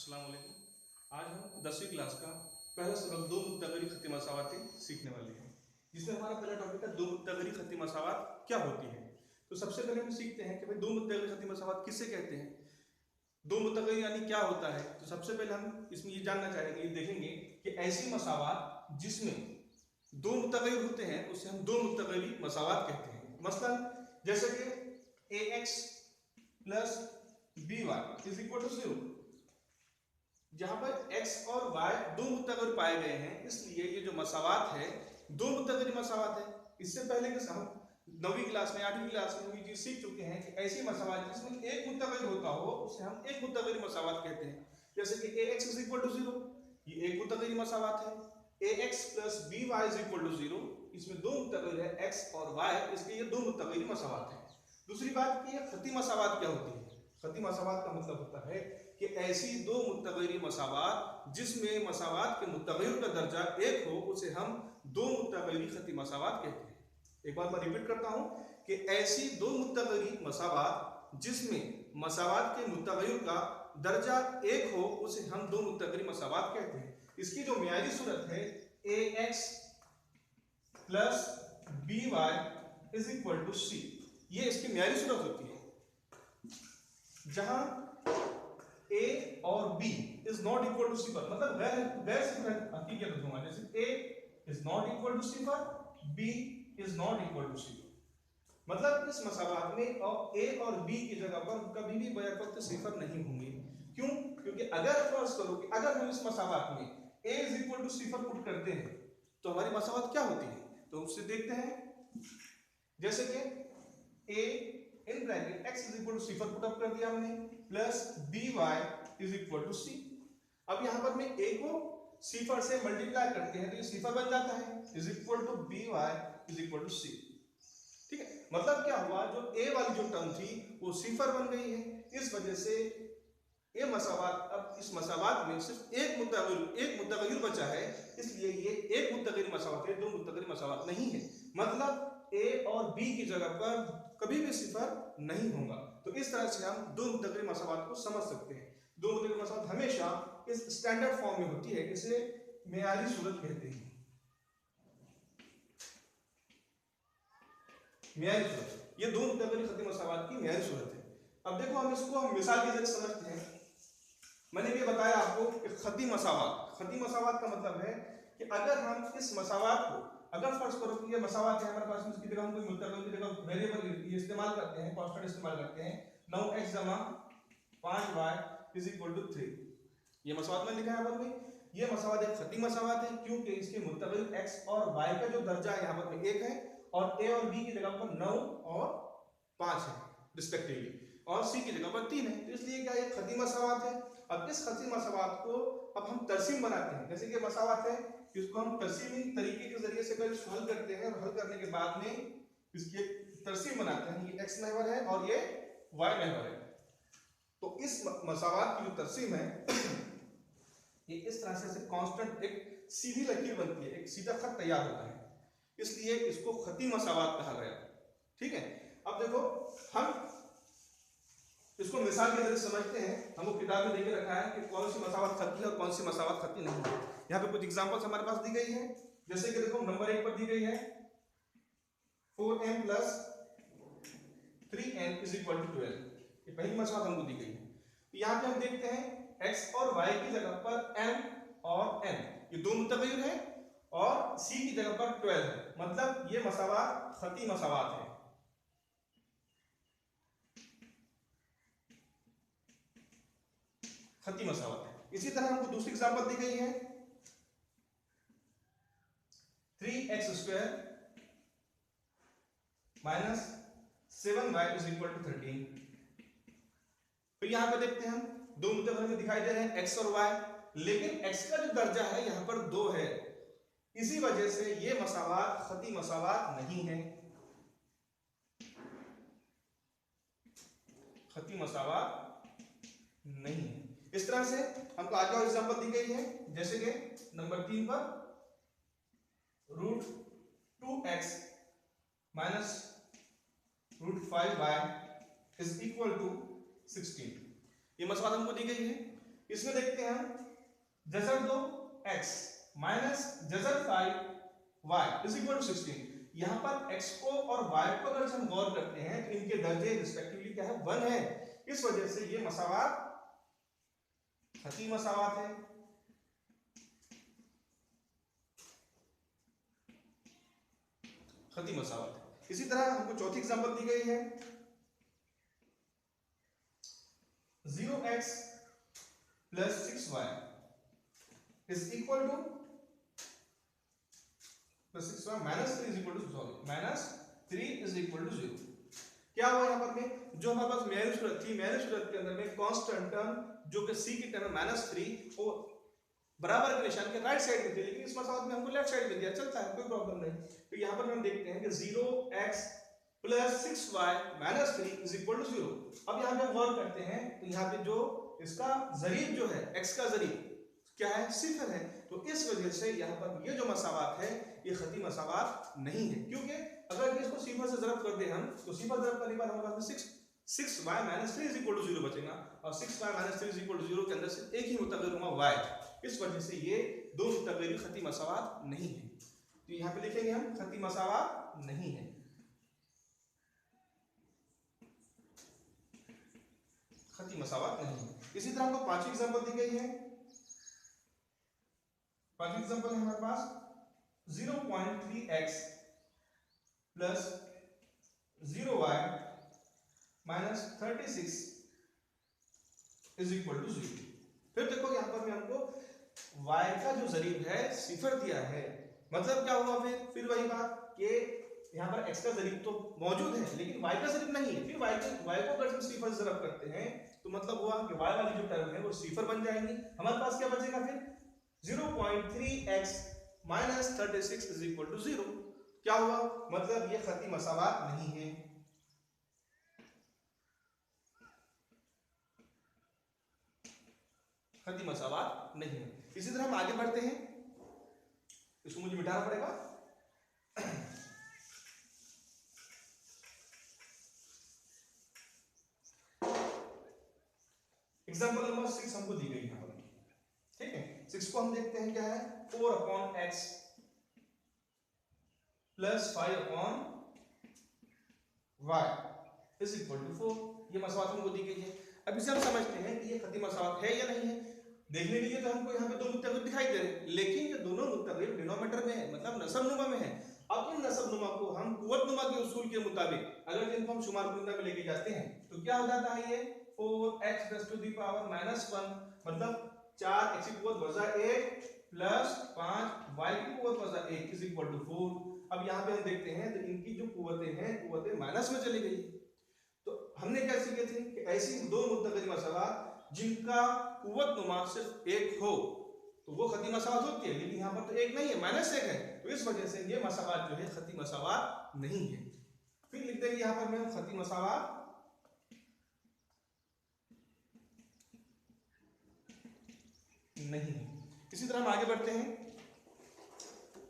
अस्सलाम वालेकुम। आज हम 10वीं क्लास का पहला सबक दो मुत्तगरी खत्ती मसावातें सीखने वाले हैं, जिसमें हमारा पहला टॉपिक है दो मुत्तगरी खत्ती मसावात क्या होती है। तो सबसे पहले हम सीखते हैं कि भाई दो मुत्तगरी खत्ती मसावात किसे कहते हैं, दो मुत्तगरी यानी क्या होता है। तो सबसे पहले हम इसमें ये जानना चाहेंगे, ये देखेंगे कि ऐसी मसावात जिसमें दो मुत्तगरी होते हैं उसे हम दो मुत्तगरी मसावात कहते हैं। मसलन जैसे कि a x plus b y is equal to 0। जहां पर x और y दो मुत्तगरी पाए गए हैं, इसलिए ये जो मसावात है दो मुत्तगरी मसावात है। इससे पहले कि हम 9वीं क्लास में 8वीं क्लास में हम ये चीज सीख चुके हैं कि ऐसी मसावात जिसमें एक मुत्तगरी होता हो उसे हम एक मुत्तगरी मसावात कहते हैं। जैसे कि ax इज इक्वल टू 0, ये एक मुत्तगरी मसावात है। ax plus by is equal to 0, इसमें दो मुत्तगरी है x और y, इसलिए ये दो मुत्तगरी मसावात है। दूसरी बात कि खत्ती मसावात क्या होती है। खत्ती मसावात का मतलब होता है कि ऐसी दो मुत्तगरी मसावात जिसमें मसावात के मुत्तगरी का दर्जा एक हो उसे हम दो मुत्तगरी खत्ती मसावात कहते हैं। एक बार मैं रिपीट करता हूं कि ऐसी दो मुत्तगरी मसावात जिसमें मसावात के मुत्तगरी का दर्जा एक हो उसे हम दो मुत्तगरी मसावात कहते हैं। इसकी जो मियारी सूरत है ax plus by is equal to c, ये इसकी मियारी सूरत होती है जहां a और b is not equal to c पर, मतलब गैर सिफर हकीकत दूंगा। जैसे a is not equal to c पर, b is not equal to c पर, मतलब इस मसावात में और a और b की जगह पर कभी भी बैक वक्त सिफर नहीं होंगे। क्यों? क्योंकि अगर फर्ज करो कि अगर हम इस मसावात में a इज इक्वल टू सिफर पुट करते हैं तो हमारी मसावात क्या होती है, तो हम उससे देखते हैं। जैसे कि a in bracket x is equal to सिफर पुट अप कर दिया हमने, plus by is equal to c। अब यहां पर मैं a को सिफर से मल्टीप्लाई करते हैं तो ये सिफर बन जाता है, is equal to by is equal to c। ठीक है, मतलब क्या हुआ, जो a वाली जो टर्म थी वो सिफर बन गई है। इस वजह से ये मसावात, अब इस मसावात में सिर्फ एक मुत्तगरी बचा है, इसलिए ये एक मुत्तगरी मसावात है, दो मुत्तगरी मसावात नहीं है। मतलब a और b की जगह पर कभी भी सिफर नहीं होगा। तो इस तरह से हम दो मुत्तगरी मसावात को समझ सकते हैं। दो मुत्तगरी मसावात हमेशा इस स्टैंडर्ड फॉर्म में होती है, इसे मेयारी सूरत कहते हैं। मेयारी सूरत, ये दो मुत्तगरी खत्ती मसावात की मेयारी सूरत है। अब देखो हम इसको मिसाल के जरिए समझते हैं। मैंने ये बताया आपको कि खत्ती मसावात का मतलब है कि अगर हम इस मसावात को, अगर फर्ज करो कि ये मसावात है हमारे पास, इसकी जगह हम कोई मुत्तगरी की जगह वेरिएबल ये इस्तेमाल करते हैं, कांस्टेंट इस्तेमाल करते हैं। 9x जमा 5y इज इक्वल टू 3, ये मसावात में लिखा है यहाँ पर में। ये मसावात एक खत्ती मसावात है क्योंकि इसके मुत्तगरी x और y का जो दर्जा है यहाँ पर में 1 है, और a और b की जगह पर 9 और 5 है रिस्पेक्टिवली, और c की जगह पर 3 है। तो इसलिए क्या ये खत्ती मसावात है। अब इस खत्ती मसावात को अब हम तरसीम बनाते हैं। जैसे कि मसावात है, इसको हम तरसीमी तरीके के जरिए से पहले हल करते हैं, और हल करने के बाद में इसकी तरसीम बनाते हैं। ये x महवर है और ये y महवर है। तो इस मसावात की जो तरसीम है ये इस तरह से कांस्टेंट एक सीधी लकीर बनती है, एक सीधा खत तैयार होता है, इसलिए इसको खत्ती मसावात कहा गया। ठीक है, अब देखो हम इसको मिसाल के जरिए समझते हैं। हमको किताब में देके रखा है कि कौन सी मसावात खत्ती है और कौन सी मसावात खत्ती नहीं है। यहाँ पे कुछ एग्जांपल्स हमारे पास दी गई है। जैसे कि देखो नंबर 1 पर दी गई है 4m plus 3n is equal to 12, ये पहली मसावात हमको दी गई है। तो यहाँ पे हम देखते हैं x और y की जगह पर m और n, ये दो मुत्तगय्यर है, और c की जगह पर 12 है, मतलब ये मसावात खत्ती मसावात है। खत्ती मसावत है। इसी तरह हमको दूसरी एग्जांपल दी गई है 3x square minus 7y is equal to 13। तो यहां पे देखते हैं हम दो मुत्तगरी में दिखाई दे रहे हैं x और y, लेकिन x का जो दर्जा है यहां पर 2 है, इसी वजह से ये मसावात खत्ती मसावात नहीं है, खत्ती मसावात नहीं है। इस तरह से हमको आगे और एग्जांपल दी गई है। जैसे कि नंबर 3 पर √2x minus √5y is equal to 16, ये मसवाद हमको दी गई है। इसमें देखते हैं हम जजर 2 x माइनस जजर 5 y इज इक्वल टू 16। यहाँ पर x को और y को अगर हम गौर करते हैं तो इनके दर्जे रिस्पेक्टिवली क्या है 1 है। इस वजह से ये मसावात खती मसावात है। खती मसावात है। इसी तरह हमको चौथी एग्जांपल दी गई है 0x plus 6y is equal to plus 6y minus 3 is equal to sorry minus 3 is equal to 0। क्या हुआ यहाँ पर में जो हमारे पास मेरी सूरत थी, मेरी सूरत के अंदर में कांस्टेंट टर्म जो कि c की टर्म माइनस 3 वो बराबर के निशान के राइट साइड में थे, लेकिन इस मसावत में हमको लेफ्ट साइड में दिया, चलता है कोई प्रॉब्लम नहीं। तो यहाँ पर हम देखते हैं कि 0x plus 6y minus 3 is equal to 0। अब यहाँ पे हम गौर करते हैं तो यहाँ पे जो इसका जरीब जो है x का जरीब क्या है 0 है। तो इस वजह से यहाँ पर ये जो मसावात है ये खती मसावात नहीं है, क्योंकि अगर इसको 0 से ज़रब कर दे हम तो 0 ज़रब करने के बाद हमारे पास 6y minus 3 is equal to 0 बचेगा और 6y minus 3 is equal to 0 के अंदर से एक ही मुतग़िर हुआ y। इस वजह से ये दो मुतग़िर खती मसावात नहीं है। तो यहाँ पे लिखेंगे हम खती मसावात नहीं है, खती मसावात नहीं है। इसी तरह हमको पांचवी एग्जांपल दी गई है। पांचवी एग्जांपल है हमारे पास 0.3x plus 0y minus 36 is equal to 0। फिर देखो यहाँ पर मैं हमको y का जो जरीब है 0 दिया है, मतलब क्या हुआ फिर वही बात कि यहाँ पर x का जरीब तो मौजूद है लेकिन y का जरीब नहीं है। फिर y को अगर हम 0 से ज़रब करते हैं तो मतलब हुआ कि y वाली जो टर्म है वो 0 बन जाएंगी। हमारे पास क्या बचेगा फिर 0.3x minus 36 is equal to 0। क्या हुआ मतलब ये खती मसावात नहीं है। खती मसावात नहीं है। इसी तरह हम आगे बढ़ते हैं, इसको मुझे मिटाना पड़ेगा। एग्जाम्पल नंबर 6 हमको दी गई है, ठीक है। 6 को हम देखते हैं क्या है 4/x plus 5/y is equal to 4। ये मसावात हमको दी गई है। अब इसे हम समझते हैं कि ये खती मसावात है या नहीं है। देखने के लिए तो हमको यहाँ पे दो मुत्तग़िर दिखाई दे रहे हैं, लेकिन ये दोनों मुत्तग़िर डिनोमिनेटर में है, मतलब नसब नुमा में है। अब इन नसब नुमा को हम कुव्वत नुमा के उसूल के मुताबिक अगर इनको हम शुमार कुंदा में लेके जाते हैं तो क्या हो जाता है ये 4x टू द पावर -1 मतलब 4x की कुव्वत वज़ा 1 प्लस 5y की कुव्वत वज़ा 1 इज इक्वल टू 4। अब यहाँ पे हम देखते हैं तो इनकी जो कुव्वतें हैं कुव्वतें माइनस में चली गई। तो हमने क्या सीखे थे कि ऐसी दो मुत्तग़िर मसावात जिनका कुव्वत नुमा सिर्फ एक हो तो वो खती मसावात होती है, लेकिन यहाँ पर तो एक नहीं है, -1 है। तो इस वजह से ये मसावात जो है खती मसावात नहीं है। फिर लिखते हैं यहाँ पर मैं खती मसावात नहीं है। इसी तरह हम आगे बढ़ते हैं।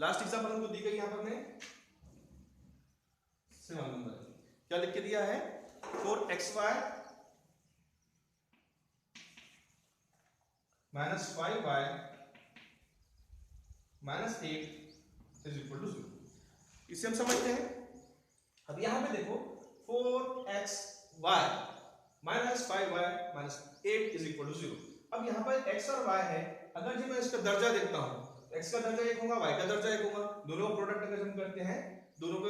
लास्ट एग्जांपल हमको दी गई यहाँ पर में 7 नंबर क्या लिख के दिया है 4xy minus 5y minus 8 is equal to 0। इसे हम समझते हैं। अब यहाँ पे देखो 4xy minus 5y minus 8 is equal to 0। अब यहाँ पर x और y है, अगर जी मैं इसका दर्जा देखता हूँ x का दर्जा एक होगा y का दर्जा एक होगा, दोनों का प्रोडक्ट अगर हम करते हैं दोनों का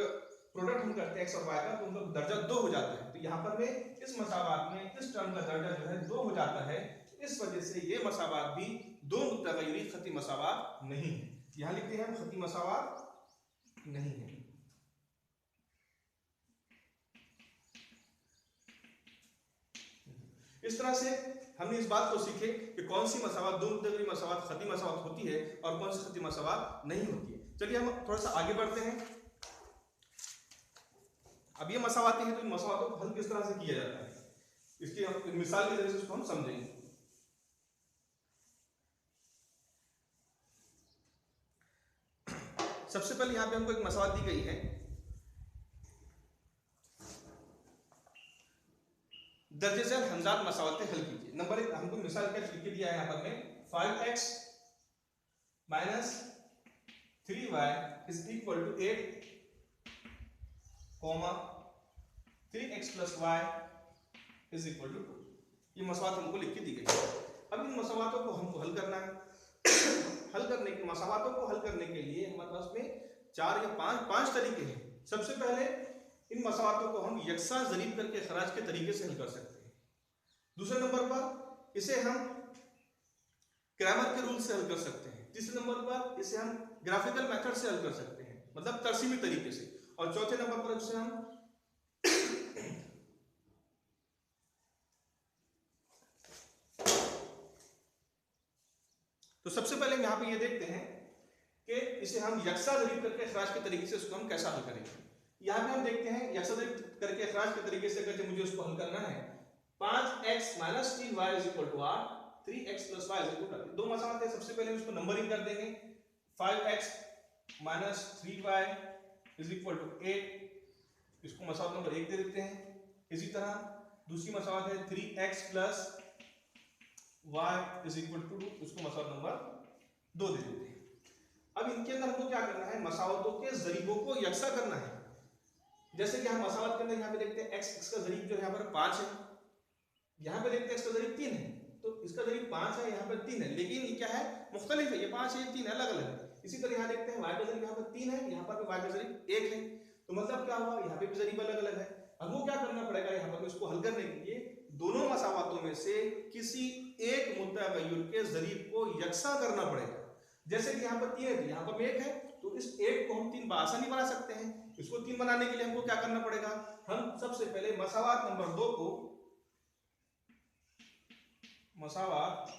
प्रोडक्ट हम करते हैं x और y का तो उनका दर्जा 2 हो जाता है। तो यहाँ पर में इस मसावात में इस टर्म का दर्जा जो है 2 हो जाता है। इस वजह से ये मसावात भी दो मुत्तग़िरी खती मसावात नहीं है। यहाँ लिखते हैं हम खती मसावात नहीं है। इस तरह से हमने इस बात को सीखे कि कौन सी मसावात दो मुत्तग़िरी मसावात खती मसावात होती है और कौन सी खती मसावात नहीं होती है। चलिए हम थोड़ा सा आगे बढ़ते हैं। अब ये मसावातें हैं तो इन मसावातों को हल किस तरह से किया जाता है, इसकी हम मिसाल के जरिए से इसको हम समझेंगे। सबसे पहले यहाँ पे हमको एक मसावात दी गई है दर्जेदार हमजाद मसावतें हल कीजिए। नंबर 1 हमको मिसाल का लिख के दिया है यहाँ पर में 5x minus 3y is equal to 8 comma 3x plus y is equal to 2। ये मसावत हमको लिख के दी गई है। अब इन मसावतों को हमको हल करना है। मसावतों को हल करने के लिए हमारे पास में 4 या 5 तरीके हैं। सबसे पहले इन मसावतों को हम यकसा ज़रीब करके खराज के तरीके से हल कर सकते हैं। दूसरे नंबर पर इसे हम ग्रामर के रूल से हल कर सकते हैं। तीसरे नंबर पर इसे हम ग्राफिकल मेथड से हल कर सकते हैं, मतलब तरसीमी तरीके से। और चौथे नंबर पर इसे हम तो सबसे पहले हम यहाँ पे ये देखते हैं कि इसे हम यकसा ज़रीब करके खराज के तरीके से उसको हम कैसा हल करेंगे। यहाँ पे हम देखते हैं यकसा ज़रीब करके खराज के तरीके से अगर मुझे उसको हल करना है 5x minus 3y is equal to r 3x plus y is equal to r। दो मसावत है। सबसे पहले उसको नंबरिंग कर देंगे। 5x minus 3y is equal to 8, इसको मसावत नंबर 1 दे देते हैं। इसी तरह दूसरी मसावत है 3x plus y is equal to 2, उसको मसावत नंबर 2 दे देते हैं। अब इनके अंदर हमको क्या करना है, मसावतों के जरीबों को यकसा करना है। जैसे कि हम मसावत के अंदर यहाँ पे देखते हैं x का जरीब जो यहाँ पर 5 है, यहाँ पे देखते हैं x का जरीब 3 है, तो इसका जरीब 5 है, यहाँ पर 3 है, लेकिन ये क्या है, मुख्तलिफ है। ये 5 है, 3 है, अलग अलग है। इसी तरह यहाँ देखते हैं y का जरीब यहाँ पर 3 है, यहाँ पर y का जरीब 1 है, तो मतलब क्या हुआ, यहाँ पे भी जरीब अलग अलग है। अब वो क्या करना पड़ेगा, यहाँ पर इसको हल करने के लिए दोनों मसावतों में से किसी एक मुतगय्यर के जरीब को यकसा करना पड़ेगा। जैसे कि यहाँ पर 3 है तो यहाँ पर 1 है, तो इस 1 को हम 3 बआसानी बना सकते हैं। इसको 3 बनाने के लिए हमको क्या करना पड़ेगा, हम सबसे पहले मसावत नंबर 2 को मसावत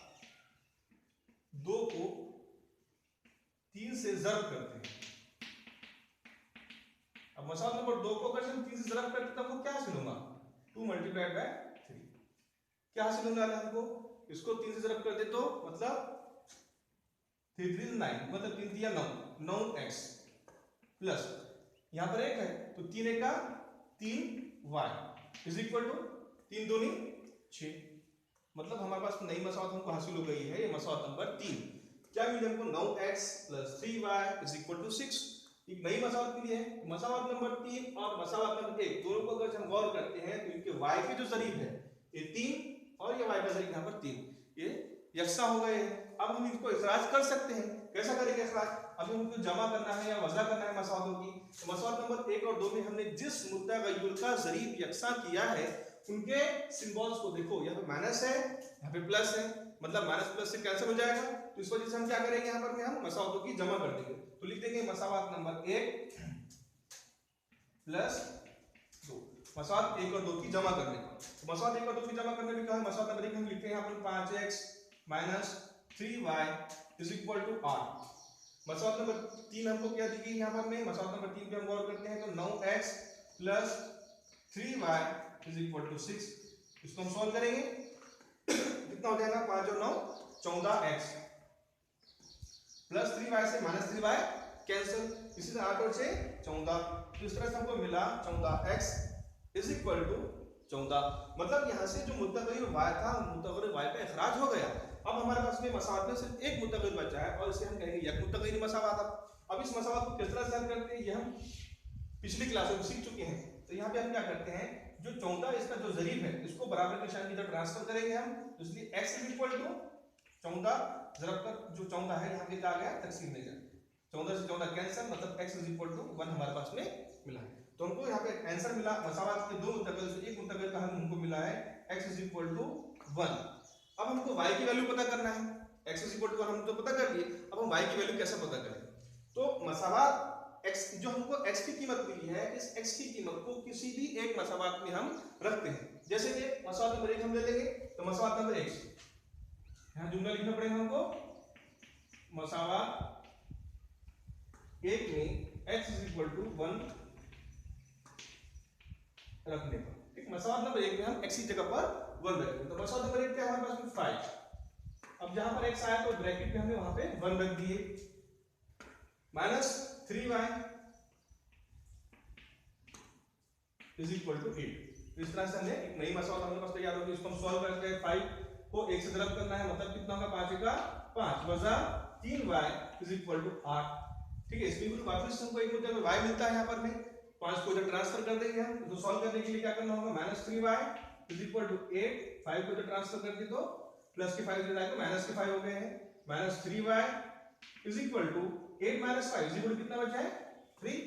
2 को 3 से ज़र्ब करते हैं। अब मसावत नंबर 2 को अगर हम 3 से ज़र्ब करते हैं तो क्या हासिल होगा, 2 मल्टीप्लाइड बाय 3। क्या हासिल होने वाला है हमको, इसको 3 से ज़र्ब कर दे तो मतलब 3 3 9, मतलब 3 3 9, 9x प्लस यहाँ पर 1 है तो 3 1 का 3y इज इक्वल टू 3 दूनी 6। मतलब हमारे पास नई मसावत हमको हासिल हो गई है, ये मसावत नंबर 3। क्या मिली हमको, 9x plus 3y is equal to 6। एक नई मसावत मिली है। मसावत नंबर 3 और मसावत नंबर 1 दोनों को अगर हम गौर करते हैं तो इनके y के जो जरीब है ये 3 और ये y का जरीब यहाँ पर 3, ये यकसा हो गए हैं। अब हम इनको इखराज कर सकते हैं। कैसा करेंगे इखराज, अभी हमको जमा करना है या वज़ा करना है मसावतों की। तो मसावत नंबर 1 और 2 में हमने जिस मुतगय्यर का जरीब यकसा किया है उनके सिंबल्स को देखो, यहाँ पे माइनस है, यहाँ पे प्लस है, मतलब माइनस प्लस से कैंसिल हो जाएगा। तो इस वजह से हम क्या करेंगे, यहाँ पर में हम मसावतों की जमा कर देंगे। तो लिख देंगे मसावत नंबर 1 प्लस 2, मसावत 1 और 2 की जमा करने का। तो मसावत 1 और 2 की जमा करने में क्या है, मसावत नंबर 1 हम लिखते हैं यहाँ पर 5x minus 3y is equal to r। मसावत नंबर 3 हमको क्या दी गई यहाँ पर में, मसावत नंबर 3 पे हम गौर करते हैं तो 9x plus 3y is equal to 6। इसको हम सॉल्व करेंगे, कितना हो जाएगा, 5 और 9 14x प्लस 3y से माइनस 3y कैंसिल, इसी तरह 8 और 6 14। तो इस तरह से हमको मिला 14x इज इक्वल टू 14। मतलब यहाँ से जो मुतगय्यर y था, मुतगय्यर y का इखराज हो गया। अब हमारे पास में मसावत में सिर्फ एक मुतगय्यर बचा है और इसे हम कहेंगे यक मुतगय्यर मसावत। अब इस मसावत को किस तरह से हल करते हैं, ये हम पिछली क्लासों में सीख चुके हैं। तो यहाँ पे हम क्या करते हैं, जो 14 इसका जो जरीब है इसको बराबर के निशान की तरफ ट्रांसफर करेंगे हम। तो इसलिए x इज इक्वल टू 14 ज़रब कर जो 14 है यहाँ पे क्या आ गया, तकसीम में जाए, 14 से 14 कैंसिल, मतलब x इज इक्वल टू 1 हमारे पास में मिला है। तो हमको यहाँ पे आंसर मिला, मसावत के दो मुतगय्यर से एक मुतगय्यर का हल हमको मिला है x इज इक्वल टू 1। अब हमको y की वैल्यू पता करना है। x इज इक्वल टू 1 हम तो पता कर लिए, अब हम y की वैल्यू कैसे पता करें। तो मसावत x जो हमको x की कीमत मिली है, इस x की कीमत को किसी भी एक मसावत में हम रखते हैं। जैसे कि मसावत नंबर 1 हम ले लेंगे, तो मसावत नंबर 1 यहाँ जुमला लिखना पड़ेगा हमको, मसावत 1 में x इज इक्वल टू 1 रखने पर। ठीक, मसावत नंबर 1 में हम x की जगह पर 1 रखेंगे। तो मसावत नंबर 1 क्या है हमारे पास में 5। अब जहां पर x आया तो ब्रैकेट में हमने वहां पे 1 रख दिए, minus 3y is equal to 8। तो इस तरह से हमने एक नई मसवात हमारे पास तैयार होगी, इसको हम सॉल्व करते हैं। 5 को 1 से ड्रॉप करना है, मतलब कितना होगा 5 का 5 वजा 3y इज इक्वल टू 8। ठीक है, इसमें भी वापस हमको एक मुद्दे में y मिलता है, यहाँ पर में 5 को इधर ट्रांसफर कर देंगे हम। तो सॉल्व करने के लिए क्या करना होगा, -3y इज इक्वल टू 8, 5 को इधर ट्रांसफर कर दिए तो प्लस के 5 इधर आएगा, माइनस के 5 हो गए हैं, -3y is equal to 8 minus 5 is equal to कितना बचा है 3।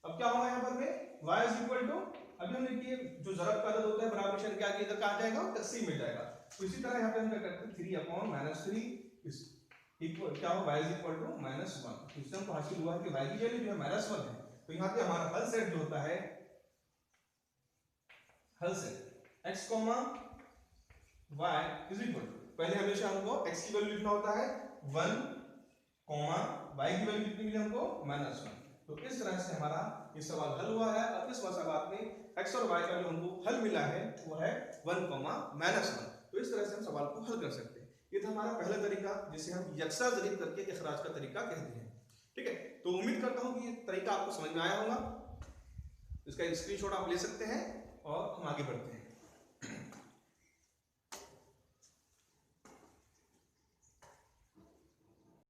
अब क्या होगा यहाँ पर में y इज इक्वल टू, अभी हमने देखिए जो ज़रब का अदद होता है बराबर निशान के आगे इधर कहाँ जाएगा, तकसीम में जाएगा। तो इसी तरह यहाँ पे हम क्या करते हैं 3/-3 इस इक्वल क्या होगा y इज इक्वल टू -1। इससे हमको हासिल हुआ है कि y की वैल्यू जो है -1 है। तो यहाँ पे हमारा हल सेट जो होता है, हल set x, y is equal to, पहले हमेशा हमको x की वैल्यू लिखना होता है 1, y की वैल्यू कितनी मिली हमको -1। तो इस तरह से हमारा ये सवाल हल हुआ है। अब इस सवाल में x और y का जो हमको हल मिला है वो है 1, -1। तो इस तरह से हम सवाल को हल कर सकते हैं। ये था हमारा पहला तरीका जिसे हम यकसा ज़रीब करके इखराज का तरीका कहते हैं। ठीक है, तो उम्मीद करता हूँ कि ये तरीका आपको समझ में आया होगा। इसका स्क्रीनशॉट आप ले सकते हैं और हम आगे बढ़ते हैं।